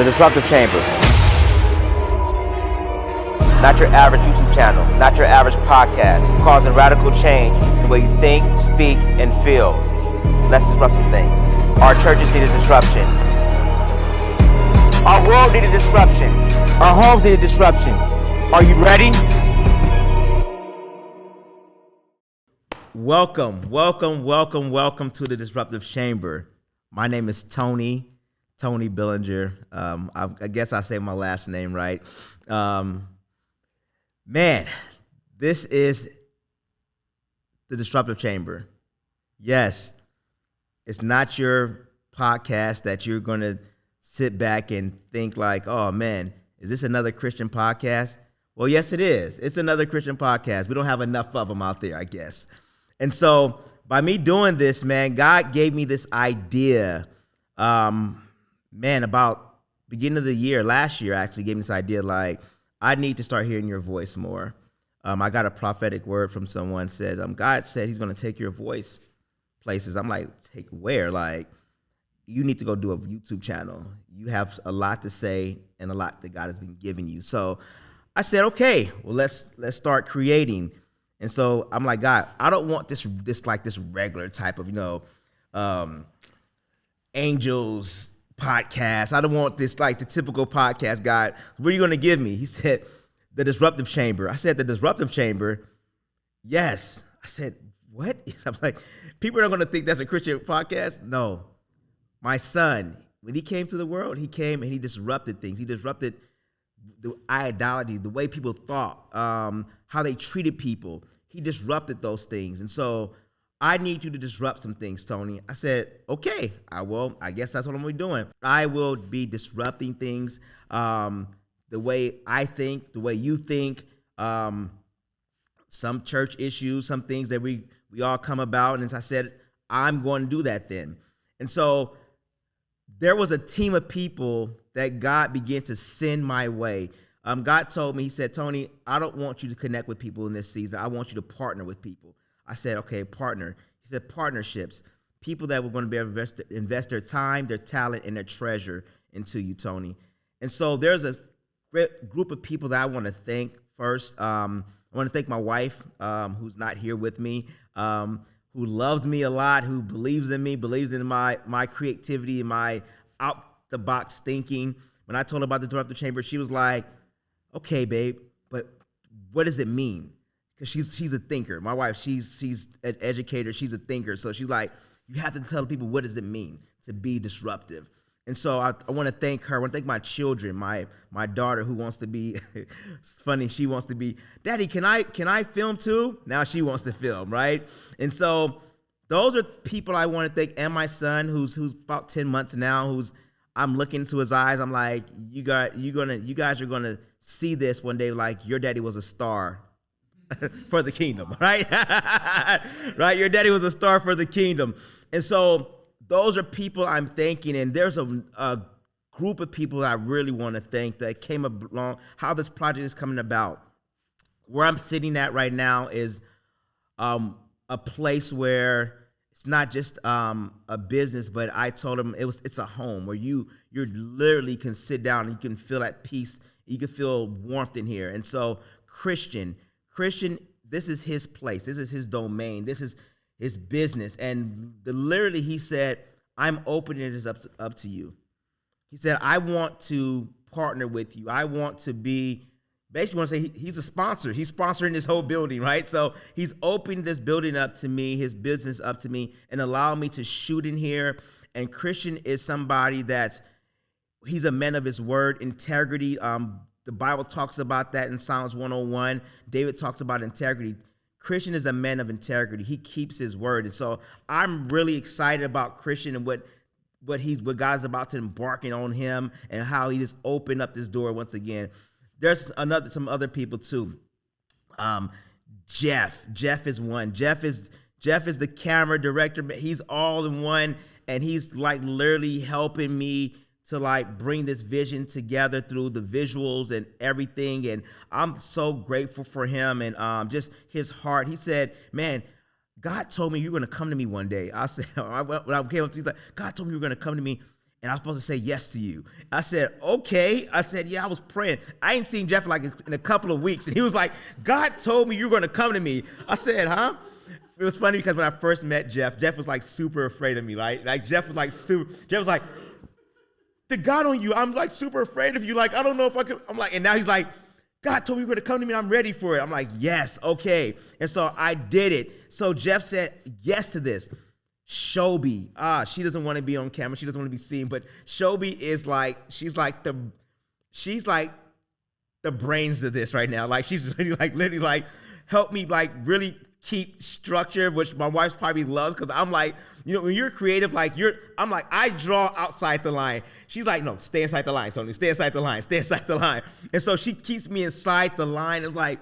The Disruptive Chamber. Not your average YouTube channel, not your average podcast, causing radical change in the way you think, speak, and feel. Let's disrupt some things. Our churches need a disruption. Our world needs a disruption. Our homes need a disruption. Are you ready? Welcome to the Disruptive Chamber. My name is Tony Billinger. I guess I say my last name right. Man, this is the Disruptive Chamber. Yes, it's not your podcast that you're going to sit back and think like, oh man, is this another Christian podcast? Well, yes, it is. It's another Christian podcast. We don't have enough of them out there, I guess. And so by me doing this, man, God gave me this idea, about beginning of the year, last year actually gave me this idea, like, I need to start hearing your voice more. I got a prophetic word from someone, said, God said he's going to take your voice places. I'm like, take where? Like, you need to go do a YouTube channel. You have a lot to say and a lot that God has been giving you. So I said, okay, well, let's start creating. And so I'm like, God, I don't want this regular type of, angels podcast. I don't want this like the typical podcast. God, what are you going to give me? He said, the Disruptive Chamber. I said, the Disruptive Chamber. Yes. I said, what? I'm like, people are going to think that's a Christian podcast. No. My son, when he came to the world, he came and he disrupted things. He disrupted the ideology, the way people thought, how they treated people. He disrupted those things. And so I need you to disrupt some things, Tony. I said, okay, I will. I guess that's what I'm going to be doing. I will be disrupting things, the way I think, the way you think, some church issues, some things that we all come about. And as I said, I'm going to do that then. And so there was a team of people that God began to send my way. God told me, he said, Tony, I don't want you to connect with people in this season. I want you to partner with people. I said, okay, partner. He said, partnerships, people that were going to be able to invest their time, their talent, and their treasure into you, Tony. And so there's a great group of people that I want to thank first. I want to thank my wife, who's not here with me, who loves me a lot, who believes in me, believes in my creativity and my out-the-box thinking. When I told her about the Disruptive Chamber, she was like, okay, babe, but what does it mean? Because she's a thinker. My wife, she's an educator. She's a thinker. So she's like, you have to tell people, what does it mean to be disruptive? And so I want to thank her. I want to thank my children, my daughter who wants to be, it's funny, she wants to be, Daddy, can I film too? Now she wants to film, right? And so those are people I want to thank, and my son who's about 10 months now, I'm looking into his eyes. I'm like, you guys are gonna see this one day, like your daddy was a star for the kingdom, right? Right? Your daddy was a star for the kingdom. And so those are people I'm thanking, and there's a group of people that I really want to thank that came along, how this project is coming about. Where I'm sitting at right now is a place where it's not just a business, but I told him it's a home where you literally can sit down and you can feel at peace. You can feel warmth in here. And so Christian, this is his place. This is his domain. This is his business. And literally he said, I'm opening this up to you. He said, I want to partner with you. I want to be, basically want to say he's a sponsor. He's sponsoring this whole building, right? So he's opening this building up to me, his business up to me, and allow me to shoot in here. And Christian is somebody he's a man of his word, integrity. The Bible talks about that in Psalms 101. David talks about integrity. Christian is a man of integrity. He keeps his word. And so I'm really excited about Christian and what God's about to embarking on him and how he just opened up this door once again. There's some other people too. Jeff is one. Jeff is the camera director. He's all in one, and he's like literally helping me to like bring this vision together through the visuals and everything. And I'm so grateful for him and just his heart. He said, man, God told me you're going to come to me one day. I said, when I came up to him, he's like, God told me you were going to come to me and I was supposed to say yes to you. I said, okay. I said, yeah, I was praying. I ain't seen Jeff like in a couple of weeks. And he was like, God told me you were going to come to me. I said, huh? It was funny because when I first met Jeff was like super afraid of me, right? Like Jeff was like, did God on you? I'm like super afraid of you. Like, I don't know if I could. I'm like, and now he's like, God told me you were going to come to me and I'm ready for it. I'm like, yes, okay. And so I did it. So Jeff said yes to this. Shobi, she doesn't want to be on camera. She doesn't want to be seen, but Shobi is like, she's like the brains of this right now. Like she's literally like help me like really keep structure, which my wife probably loves because I'm like, you know, when you're creative, like I'm like, I draw outside the line. She's like, no, stay inside the line, Tony. Stay inside the line. Stay inside the line. And so she keeps me inside the line. And like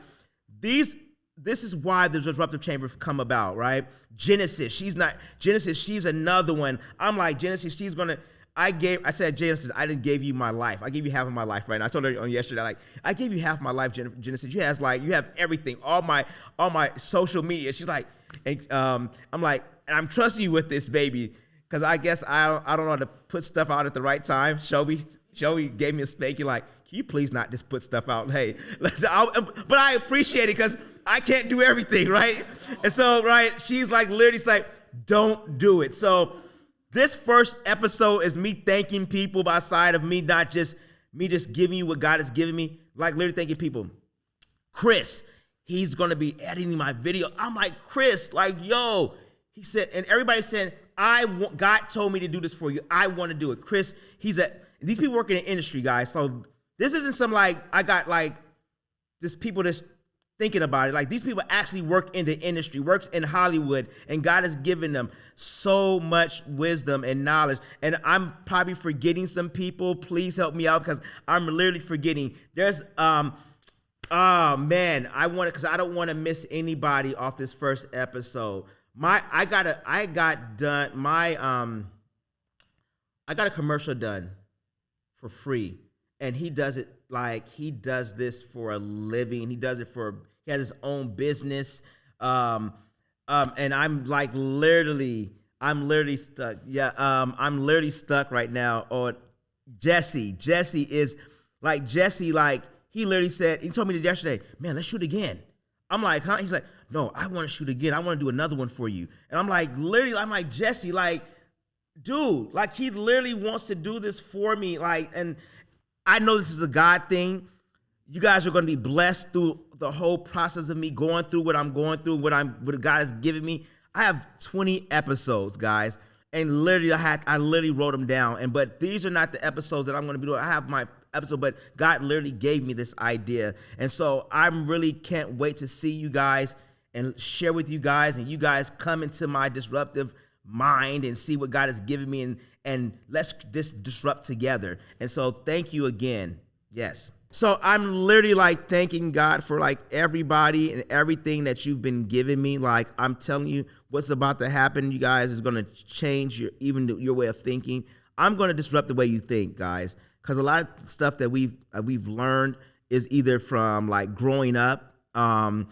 this is why the Disruptive Chamber come about, right? Genesis, she's another one. I'm like, Genesis, I said, Genesis, I didn't give you my life. I gave you half of my life, right? And I told her on yesterday, like, I gave you half my life, Genesis. You have everything, all my social media. She's like, and I'm like, and I'm trusting you with this, baby, because I guess I don't know how to put stuff out at the right time. Shobi gave me a spanking, like, can you please not just put stuff out? Hey, but I appreciate it because I can't do everything, right? And so, right, she's like, literally, it's like, don't do it. So this first episode is me thanking people by side of me, not just me just giving you what God has given me, like literally thanking people. Chris, he's going to be editing my video. I'm like, Chris, like, yo, he said, and everybody said, God told me to do this for you. I want to do it. Chris, these people work in the industry, guys. So this isn't some like, I got like, just people that's thinking about it. Like these people actually work in the industry, works in Hollywood, and God has given them so much wisdom and knowledge. And I'm probably forgetting some people. Please help me out because I'm literally forgetting. There's, because I don't want to miss anybody off this first episode. I got a commercial done for free, and he does it like he does this for a living. He has his own business. And I'm literally stuck. Yeah. I'm literally stuck right now on Jesse. Jesse, he literally said, he told me yesterday, man, let's shoot again. I'm like, huh? He's like, no, I want to shoot again. I want to do another one for you. And I'm like, Jesse, like, dude, like he literally wants to do this for me. Like, and I know this is a God thing. You guys are going to be blessed through the whole process of me going through what I'm going through, what God has given me. I have 20 episodes, guys, and literally I literally wrote them down. But these are not the episodes that I'm going to be doing. I have my episode, but God literally gave me this idea, and so I'm really can't wait to see you guys and share with you guys, and you guys come into my disruptive mind and see what God has given me, and let's disrupt together. And so thank you again. Yes. So I'm literally like thanking God for like everybody and everything that you've been giving me. Like I'm telling you what's about to happen, you guys, is going to change your way of thinking. I'm going to disrupt the way you think, guys, because a lot of stuff that we've learned is either from like growing up. Some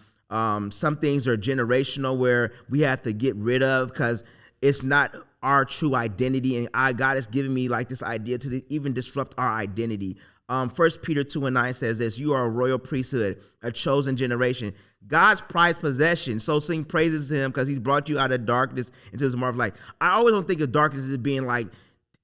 things are generational where we have to get rid of because it's not our true identity. And God has given me like this idea to even disrupt our identity. 1 Peter 2:9 says this: you are a royal priesthood, a chosen generation, God's prized possession. So sing praises to him because he's brought you out of darkness into his marvelous light. I always don't think of darkness as being like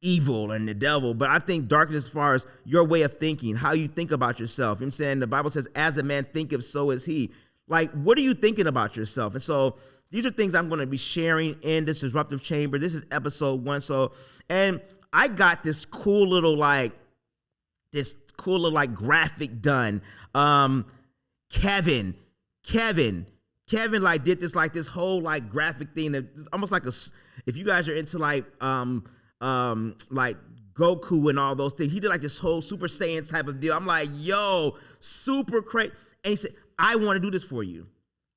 evil and the devil, but I think darkness as far as your way of thinking, how you think about yourself. You know what I'm saying? The Bible says, as a man thinketh, so is he. Like, what are you thinking about yourself? And so these are things I'm going to be sharing in this Disruptive Chamber. This is episode 1. So, and I got this cool little graphic done. Kevin like did this whole like graphic thing that almost like if you guys are into like Goku and all those things, he did like this whole Super Saiyan type of deal. I'm like, yo, super crazy. And he said, I want to do this for you.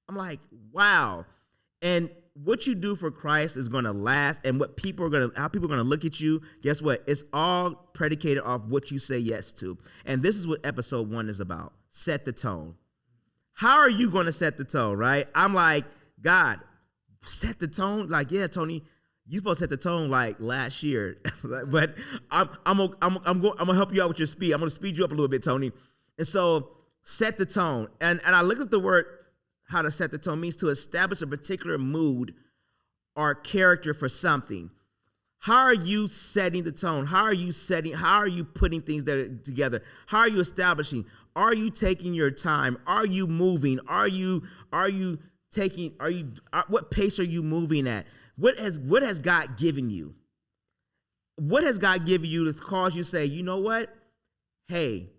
I'm like, wow. And what you do for Christ is going to last, and how people are going to look at you. Guess what? It's all predicated off what you say yes to. And this is what episode 1 is about. Set the tone. How are you going to set the tone, right? I'm like, God, set the tone. Like, yeah, Tony, You supposed to set the tone like last year, but I'm gonna help you out with your speed. I'm gonna speed you up a little bit, Tony. And so set the tone. And I look at the word how to set the tone means to establish a particular mood or character for something. How are you setting the tone? How are you putting things together? How are you establishing? Are you taking your time? Are you moving? What pace are you moving at? What has God given you? What has God given you to cause you to say, you know what? Hey,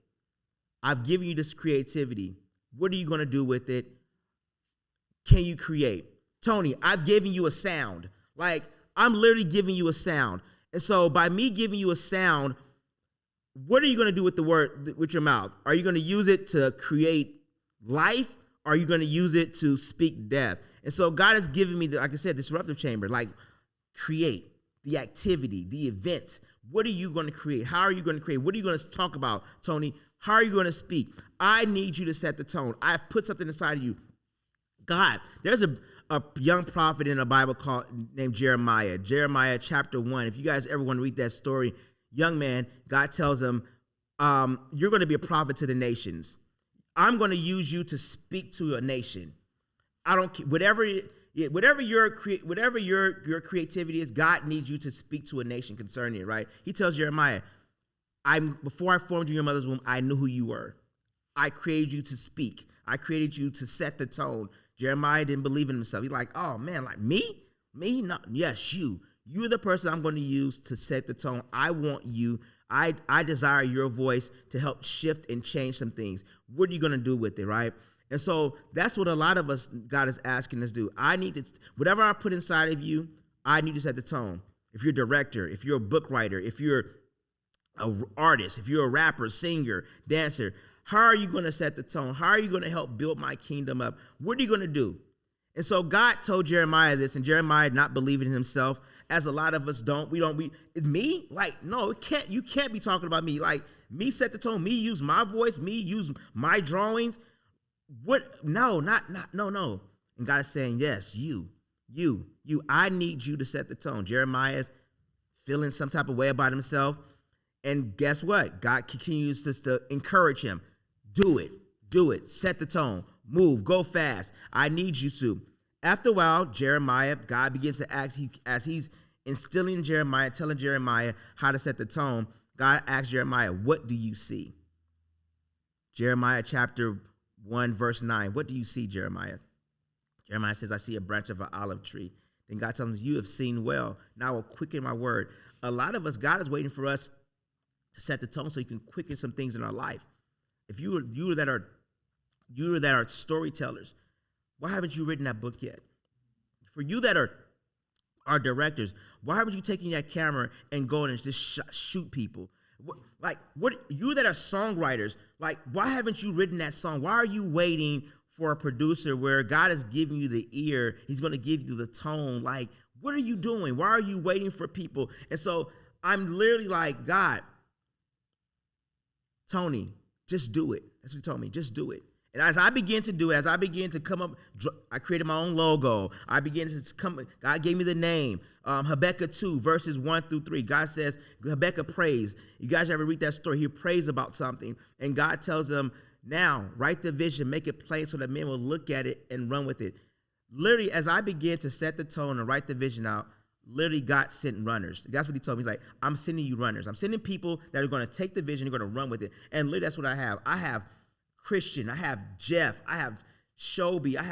I've given you this creativity. What are you going to do with it? Can you create? Tony, I've given you a sound. Like, I'm literally giving you a sound. And so by me giving you a sound, what are you going to do with the word, with your mouth? Are you going to use it to create life? Or are you going to use it to speak death? And so God has given me, like I said, disruptive chamber, like create the activity, the events. What are you going to create? How are you going to create? What are you going to talk about, Tony? How are you going to speak? I need you to set the tone. I've put something inside of you. God, there's a young prophet in the Bible named Jeremiah. Jeremiah chapter 1. If you guys ever want to read that story, young man, God tells him, you're going to be a prophet to the nations. I'm going to use you to speak to a nation. I don't care, whatever your creativity is, God needs you to speak to a nation concerning it, right? He tells Jeremiah, before I formed you in your mother's womb, I knew who you were. I created you to speak. I created you to set the tone. Jeremiah didn't believe in himself. He's like, oh man, like me? Me? No, yes, you. You're the person I'm going to use to set the tone. I want you. I desire your voice to help shift and change some things. What are you going to do with it, right? And so that's what a lot of us, God is asking us to do. Whatever I put inside of you, I need to set the tone. If you're a director, if you're a book writer, if you're an artist, if you're a rapper, singer, dancer, how are you going to set the tone? How are you going to help build my kingdom up? What are you going to do? And so God told Jeremiah this, and Jeremiah not believing in himself, as a lot of us don't. It's me? Like, no, you can't be talking about me. Like, me set the tone, me use my voice, me use my drawings. What? No. And God is saying, yes, you. I need you to set the tone. Jeremiah's feeling some type of way about himself. And guess what? God continues to encourage him. Do it. Set the tone. Move. Go fast. I need you to. After a while, God begins to act as he's instilling in Jeremiah, telling Jeremiah how to set the tone. God asks Jeremiah, what do you see? Jeremiah chapter 1, verse 9. What do you see, Jeremiah? Jeremiah says, I see a branch of an olive tree. Then God tells him, you have seen well. Now I will quicken my word. A lot of us, God is waiting for us to set the tone so he can quicken some things in our life. If you that are storytellers, why haven't you written that book yet? For you that are directors, why haven't you taken that camera and going and just shoot people? You that are songwriters, like, why haven't you written that song? Why are you waiting for a producer where God is giving you the ear? He's going to give you the tone. Like, what are you doing? Why are you waiting for people? And so I'm literally like, God, Tony, just do it. That's what he told me. Just do it. And as I began to do it, as I began to come up, I created my own logo. God gave me the name. Habakkuk 2, verses 1 through 3. God says, Habakkuk prays. You guys ever read that story? He prays about something. And God tells him, now, write the vision, make it plain so that men will look at it and run with it. Literally, as I began to set the tone and write the vision out, literally God sent runners. That's what he told me. He's like, I'm sending you runners. I'm sending people that are going to take the vision, they're going to run with it. And literally, that's what I have. I have Christian, I have Jeff, I have Shobi, I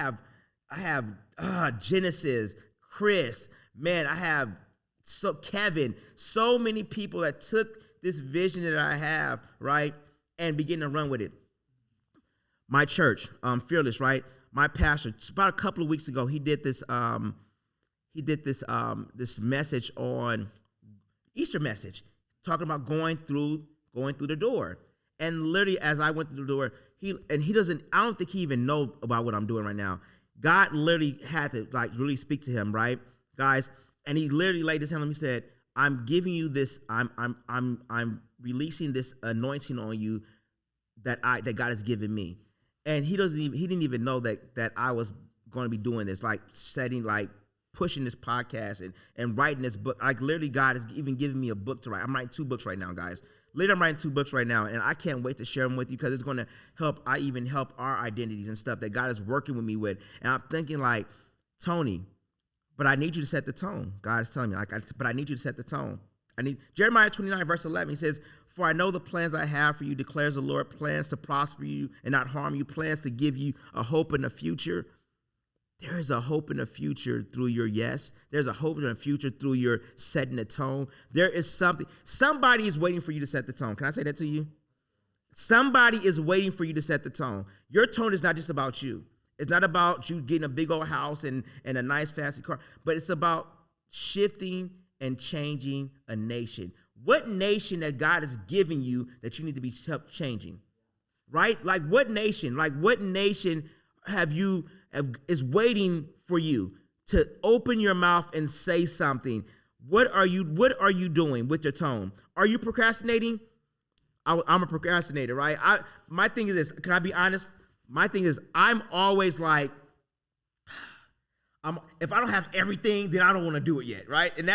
have Genesis, Chris, man, I have Kevin, so many people that took this vision that I have, right, and begin to run with it. My church, Fearless, right? My pastor, about a couple of weeks ago, he did this this message on Easter message, talking about going through the door. And literally, as I went through the door, I don't think he even know about what I'm doing right now. God literally had to really speak to him, right, guys? And he literally laid his hand on me and said, I'm giving you this, I'm releasing this anointing on you that God has given me. And he didn't even know that I was going to be doing this, like setting, like pushing this podcast and writing this book. Like literally God has even given me a book to write. I'm writing 2 books right now, guys. Literally I'm writing 2 books right now, and I can't wait to share them with you because it's going to help our identities and stuff that God is working with me with. And I'm thinking like, Tony, but I need you to set the tone. God is telling me, but I need you to set the tone. Jeremiah 29 verse 11, he says, for I know the plans I have for you, declares the Lord, plans to prosper you and not harm you, plans to give you a hope in the future. There is a hope in the future through your yes. There's a hope in the future through your setting the tone. There is somebody is waiting for you to set the tone. Can I say that to you? Somebody is waiting for you to set the tone. Your tone is not just about you. It's not about you getting a big old house and a nice fancy car, but it's about shifting and changing a nation. What nation that God has given you that you need to be changing, right? Like what nation is waiting for you to open your mouth and say something? What are you doing with your tone? Are you procrastinating? I'm a procrastinator, right? My thing is this. Can I be honest? My thing is I'm always like, if I don't have everything, then I don't want to do it yet, right? And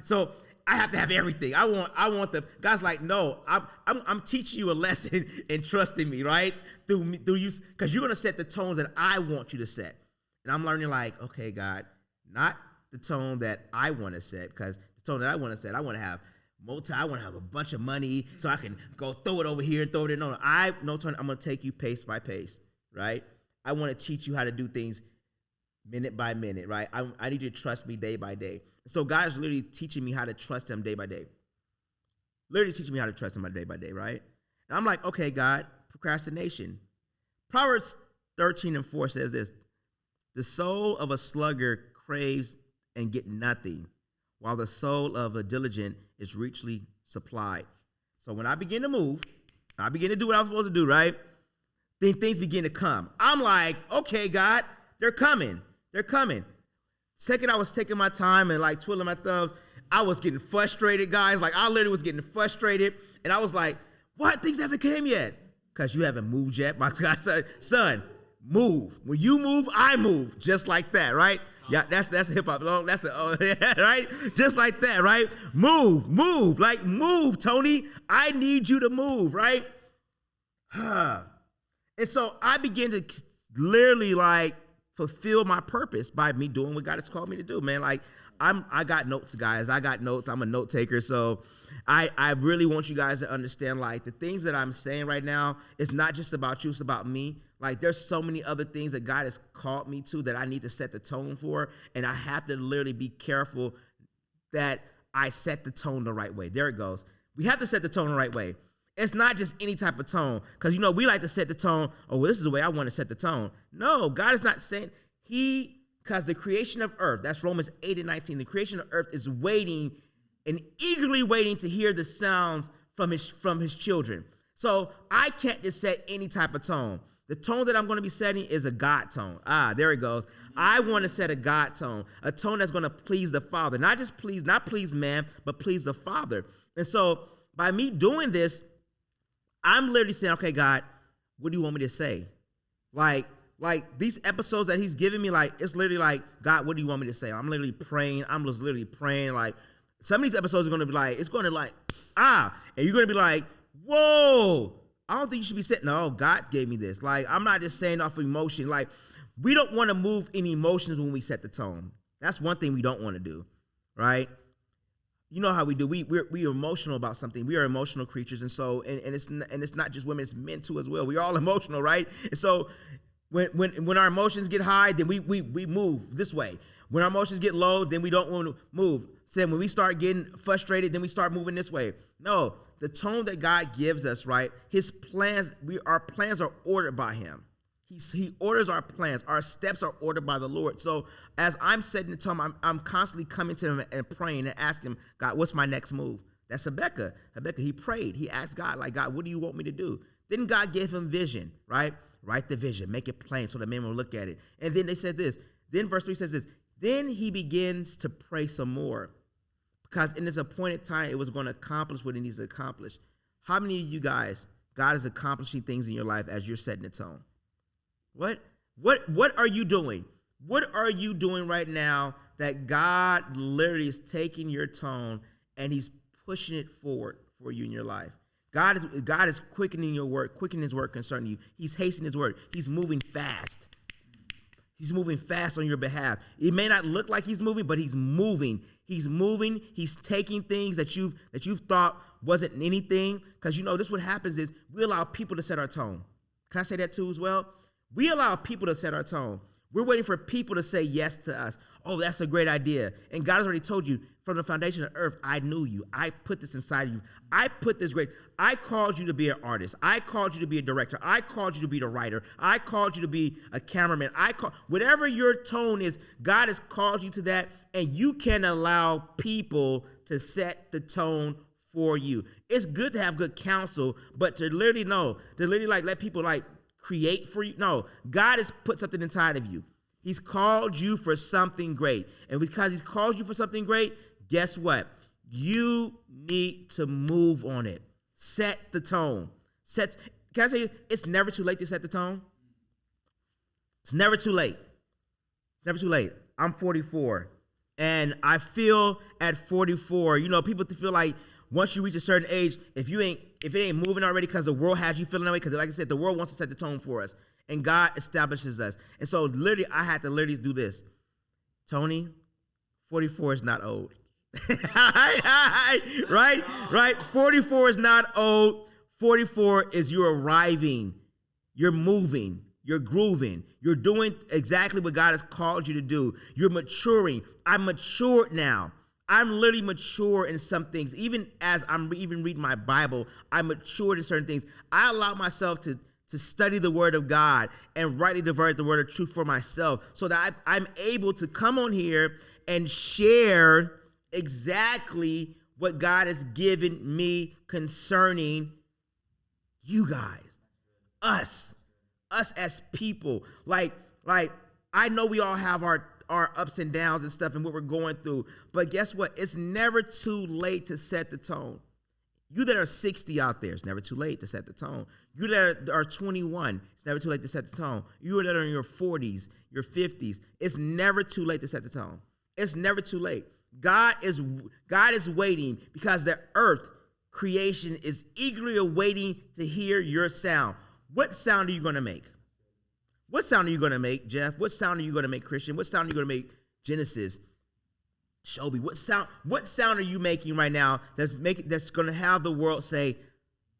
so I have to have everything. I want the God's like, no, I'm teaching you a lesson and trusting me, right? Through you, because you're gonna set the tones that I want you to set. And I'm learning like, okay, God, not the tone that I want to set, because the tone that I want to set, I want to have I want to have a bunch of money so I can go throw it over here and throw it in. No, I'm gonna take you pace by pace, right? I want to teach you how to do things minute by minute, right? I need you to trust me day by day. So God is literally teaching me how to trust him day by day. Literally teaching me how to trust him day by day, right? And I'm like, okay, God, procrastination. Proverbs 13:4 says this: the soul of a sluggard craves and get nothing, while the soul of a diligent is richly supplied. So when I begin to move, I begin to do what I'm supposed to do, right? Then things begin to come. I'm like, okay, God, they're coming. They're coming. Second, I was taking my time and like twiddling my thumbs. I was getting frustrated, guys. Like I literally was getting frustrated. And I was like, what? Things haven't came yet. Because you haven't moved yet. My God said, son, move. When you move, I move. Just like that, right? Yeah, that's hip hop. That's right? Just like that, right? Move. Like move, Tony. I need you to move, right? And so I began to literally like fulfill my purpose by me doing what God has called me to do, man. Like I got notes, guys. I got notes. I'm a note taker. So I really want you guys to understand, like, the things that I'm saying right now, it's not just about you, it's about me. Like, there's so many other things that God has called me to that I need to set the tone for, and I have to literally be careful that I set the tone the right way. There it goes. We have to set the tone the right way. It's not just any type of tone, because, you know, we like to set the tone, oh, well, this is the way I want to set the tone. No, God is not saying, because the creation of earth, that's Romans 8:19, the creation of earth is waiting and eagerly waiting to hear the sounds from his children. So I can't just set any type of tone. The tone that I'm going to be setting is a God tone. There it goes. I want to set a God tone, a tone that's going to please the Father, not please man, but please the Father. And so by me doing this, I'm literally saying, okay, God, what do you want me to say? Like these episodes that he's giving me, like, it's literally like, God, what do you want me to say? I'm literally praying. I'm just literally praying. Like, some of these episodes are going to be like, it's going to like, and you're going to be like, whoa, I don't think you should be saying, no, God gave me this. Like, I'm not just saying off emotion. Like, we don't want to move any emotions when we set the tone. That's one thing we don't want to do, right? You know how we do. We're emotional about something. We are emotional creatures, and so and it's not just women, it's men too as well. We're all emotional, right? And so when our emotions get high, then we move this way. When our emotions get low, then we don't want to move. So when we start getting frustrated, then we start moving this way. No, the tone that God gives us, right? His plans, our plans are ordered by him. He orders our plans. Our steps are ordered by the Lord. So as I'm setting the tone, I'm constantly coming to him and praying and asking him, God, what's my next move? That's Habakkuk. Habakkuk, he prayed. He asked God, like, God, what do you want me to do? Then God gave him vision, right? Write the vision, make it plain so the men will look at it. And then they said this. Then verse 3 says this. Then he begins to pray some more, because in this appointed time, it was going to accomplish what it needs to accomplish. How many of you guys, God is accomplishing things in your life as you're setting the tone? What are you doing? What are you doing right now that God literally is taking your tone and he's pushing it forward for you in your life. God is quickening your work, quickening his work concerning you. He's hastening his word. He's moving fast. He's moving fast on your behalf. It may not look like he's moving, but he's moving. He's moving. He's taking things that you've thought wasn't anything. Because this what happens is we allow people to set our tone. Can I say that too as well? We allow people to set our tone. We're waiting for people to say yes to us. Oh, that's a great idea. And God has already told you from the foundation of earth, I knew you. I put this inside of you. I put this great. I called you to be an artist. I called you to be a director. I called you to be the writer. I called you to be a cameraman. Whatever your tone is, God has called you to that, and you can allow people to set the tone for you. It's good to have good counsel, but to literally let people create for you. No, God has put something inside of you. He's called you for something great. And because he's called you for something great, guess what? You need to move on it. Set the tone. Can I tell you, it's never too late to set the tone? It's never too late. Never too late. I'm 44. And I feel at 44, people feel like once you reach a certain age, if it ain't moving already because the world has you feeling that way, because like I said, the world wants to set the tone for us. And God establishes us. And so literally, I had to literally do this. Tony, 44 is not old. Right? 44 is not old. 44 is you're arriving. You're moving. You're grooving. You're doing exactly what God has called you to do. You're maturing. I'm matured now. I'm literally mature in some things. Even as I'm even reading my Bible, I'm matured in certain things. I allow myself to study the word of God and rightly divide the word of truth for myself so that I'm able to come on here and share exactly what God has given me concerning you guys, us as people. Like I know we all have our ups and downs and stuff and what we're going through, but guess what? It's never too late to set the tone. You that are 60 out there, it's never too late to set the tone. You that are 21, it's never too late to set the tone. You that are in your 40s, your 50s, it's never too late to set the tone. It's never too late. God is waiting because the earth creation is eagerly awaiting to hear your sound. What sound are you going to make? What sound are you going to make, Jeff? What sound are you going to make, Christian? What sound are you going to make, Genesis? Shelby, what sound are you making right now that's going to have the world say,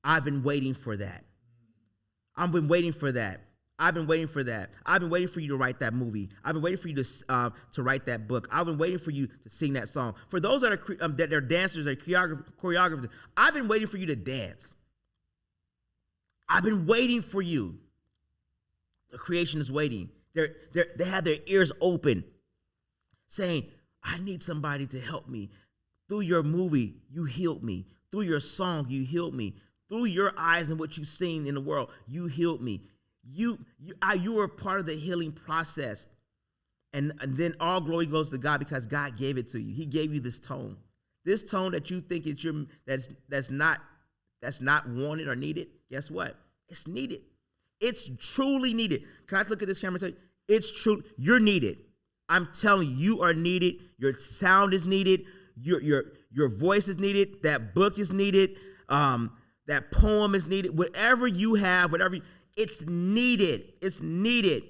I've been waiting for that. I've been waiting for that. I've been waiting for that. I've been waiting for you to write that movie. I've been waiting for you to write that book. I've been waiting for you to sing that song. For those that are dancers, that are choreographers, I've been waiting for you to dance. I've been waiting for you. The creation is waiting. They have their ears open, saying, I need somebody to help me. Through your movie, you healed me. Through your song, you healed me. Through your eyes and what you've seen in the world, you healed me. You were part of the healing process. And then all glory goes to God because God gave it to you. He gave you this tone. This tone that you think that's not wanted or needed. Guess what? It's needed. It's truly needed. Can I look at this camera and say, it's true. You're needed. I'm telling you, you are needed. Your sound is needed. Your voice is needed. That book is needed. That poem is needed. Whatever you have, it's needed. It's needed.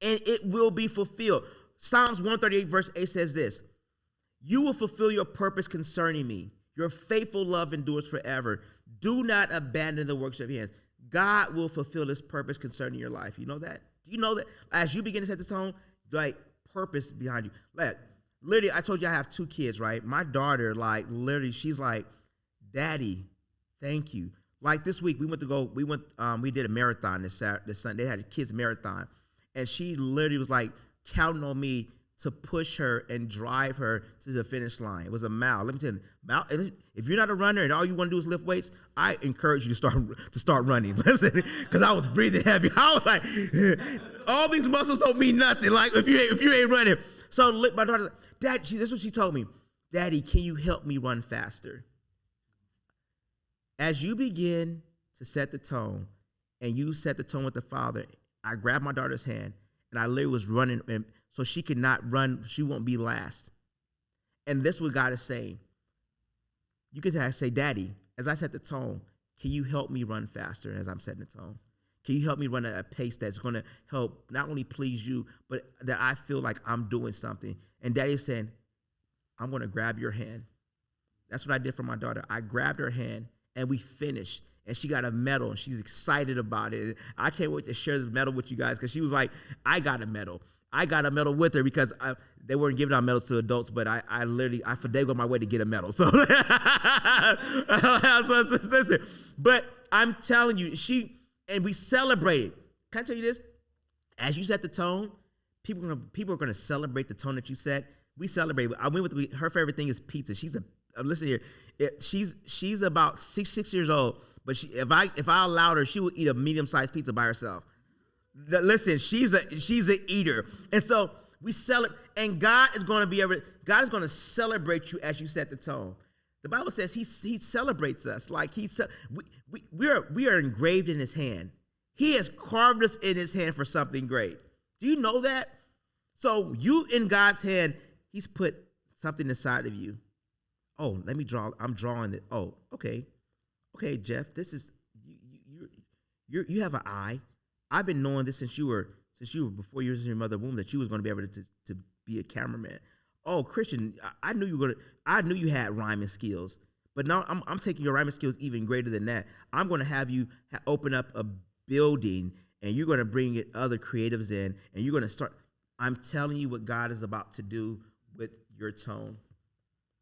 And it will be fulfilled. Psalms 138 verse 8 says this, you will fulfill your purpose concerning me. Your faithful love endures forever. Do not abandon the works of your hands. God will fulfill his purpose concerning your life. You know that? Do you know that? As you begin to set the tone, purpose behind you. Literally, I told you I have 2 kids, right? My daughter, literally, she's like, Daddy, thank you. Like this week, we did a marathon this Sunday. They had a kids marathon. And she literally was counting on me to push her and drive her to the finish line. It was a mile. Let me tell you, if you're not a runner and all you want to do is lift weights, I encourage you to start running. Listen, because I was breathing heavy. I was like, all these muscles don't mean nothing. If you ain't running. So my daughter, Dad, this is what she told me. Daddy, can you help me run faster? As you begin to set the tone, and you set the tone with the Father, I grabbed my daughter's hand, and I literally was running, and so she cannot run. She won't be last. And this is what God is saying. You could say, Daddy, as I set the tone, can you help me run faster as I'm setting the tone? Can you help me run at a pace that's going to help not only please you, but that I feel like I'm doing something? And Daddy's saying, I'm going to grab your hand. That's what I did for my daughter. I grabbed her hand, and we finished. And she got a medal, and she's excited about it. And I can't wait to share the medal with you guys, because she was like, I got a medal. I got a medal with her, because they weren't giving out medals to adults, but I finagled my way to get a medal. So, listen. But I'm telling you, and we celebrated. Can I tell you this? As you set the tone, people are gonna celebrate the tone that you set. We celebrate. I went with her favorite thing is pizza. Listen here. She's about six years old, but if I allowed her, she would eat a medium-sized pizza by herself. Listen, she's an eater, and so we celebrate. And God is going to celebrate you as you set the tone. The Bible says He celebrates us like we are engraved in His hand. He has carved us in His hand for something great. Do you know that? So you in God's hand, He's put something inside of you. Oh, let me draw. I'm drawing it. Oh, okay, Jeff. This is you have an eye. I've been knowing this since you were before you were in your mother's womb, that you was going to be able to be a cameraman. Oh, Christian, I knew you had rhyming skills, but now I'm taking your rhyming skills even greater than that. I'm going to have you open up a building, and you're going to bring other creatives in, and you're going to start. I'm telling you what God is about to do with your tone.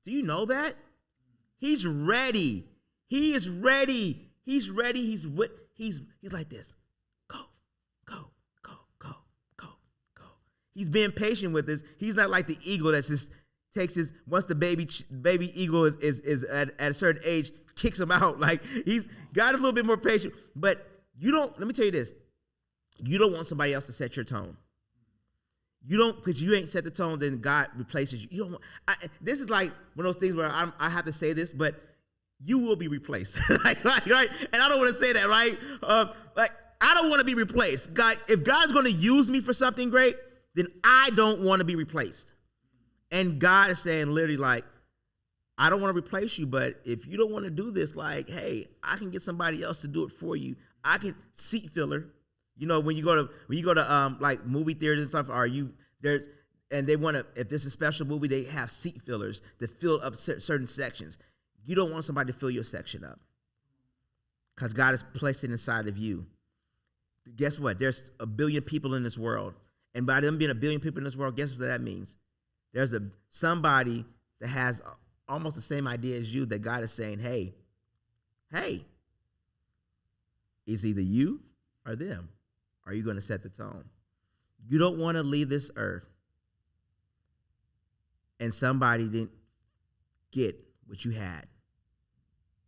Do you know that? He's ready. He is ready. He's ready. He's like this. Go. He's being patient with us. He's not like the eagle that just takes his, once the baby eagle is at a certain age, kicks him out. Like God is a little bit more patient. But let me tell you this. You don't want somebody else to set your tone. You don't, because you ain't set the tone, then God replaces you. You don't want, this is like one of those things where I have to say this, but you will be replaced. right? And I don't want to say that, right? I don't want to be replaced. God, if God's going to use me for something great, then I don't want to be replaced. And God is saying literally like, I don't want to replace you, but if you don't want to do this, like, hey, I can get somebody else to do it for you. I can seat filler. You know, when you go to like movie theaters and stuff, and they want to, if there's a special movie, they have seat fillers to fill up certain sections. You don't want somebody to fill your section up, because God has placed it inside of you. Guess what? There's a billion people in this world. And by them being a billion people in this world, guess what that means? There's somebody that has almost the same idea as you, that God is saying, hey, it's either you or them. Are you going to set the tone? You don't want to leave this earth and somebody didn't get what you had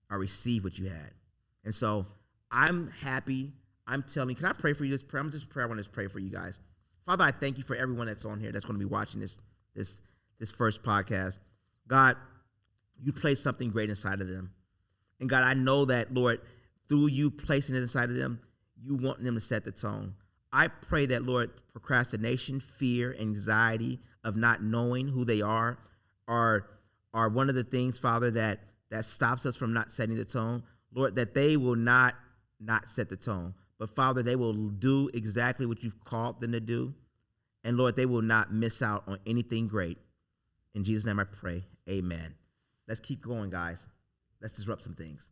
or receive what you had. And so I'm happy. I'm telling you, can I pray for you this prayer? I want to pray for you guys. Father, I thank you for everyone that's on here that's going to be watching this first podcast. God, you placed something great inside of them. And God, I know that, Lord, through you placing it inside of them, you want them to set the tone. I pray that, Lord, procrastination, fear, anxiety of not knowing who they are one of the things, Father, that stops us from not setting the tone. Lord, that they will not set the tone. But, Father, they will do exactly what you've called them to do. And, Lord, they will not miss out on anything great. In Jesus' name I pray, amen. Let's keep going, guys. Let's disrupt some things.